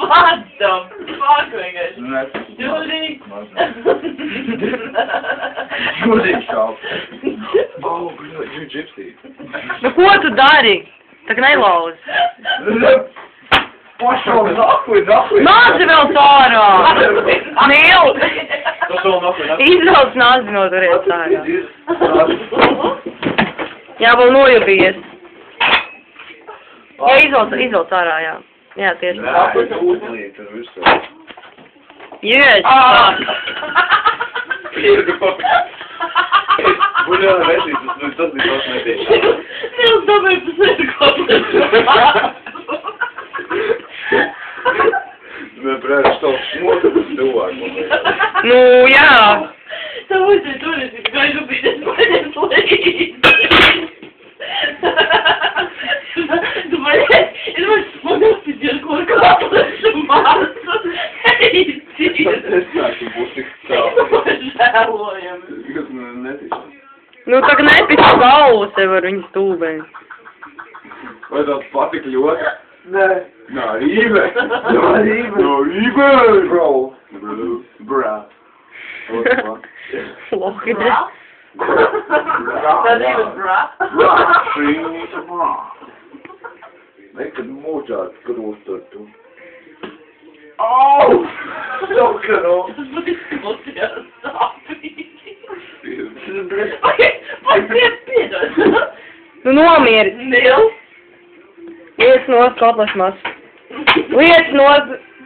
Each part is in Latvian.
What the fuck, vienkārši? Jūrīgi. Jūrīgi šāp. Oh, you gypsy. Nu, ko tu dari? Tak nelauz. Pašau, nahuj. Nāzi vēl sārā! Mīl! Tas vēl nahuj. Izvelc nāzi no turēt sārā. Jā, vēl nojubījies. Jā, izvelc ārā, jā. Jā, tieši. Nē, uzliet ar visu. Yes! Buļā vecīt, tas bija tos netīšām. Nils, tāpēc tas ir kaut kas. Nē, brēž, tavs šmotas cilvēku, man liekas. Nu, jā. Tev vajadzēja toreiz ir gaidu bīties paņemt līdzi. Tu paņēsi, es varu smonāt, ja kur kāplešu māsu. Tas nesnāks, tu būs tik cēl. Žēlojami. Kas netīšām. Nu, tā kā nepisi galvu sev ar viņu stūbēm. Vai tāds patik ļoti? Nē. Nā, Rīve. No Rīve. Bro. Bra. Lohide. Tad ir bra. Bra. Šīta bra. Nekad mūžāt krūstot tu. Au! Sokaro. Tas būtu izklausījās sāpīgi. Vai piedod? Nu, nomieri. Nils? Liec nos kotlasmas. Liec nos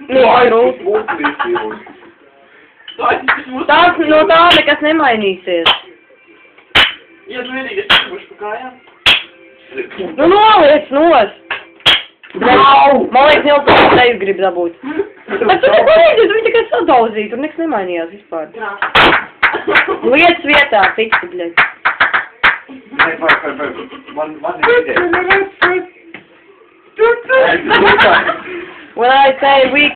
mieru. Tās no tā nekas nemainīsies. Ja tu vienīgi esi būšu pa kājām? Nu, noliec nos. Man liekas, Nils, tu tevi grib dabūt. Bet tu nepareizi, tu viņu tikai sadauzīji, tur nekas nemainījās vispār. Liec vietā, fiksi, bļaļ. Man ir ideja. When I say we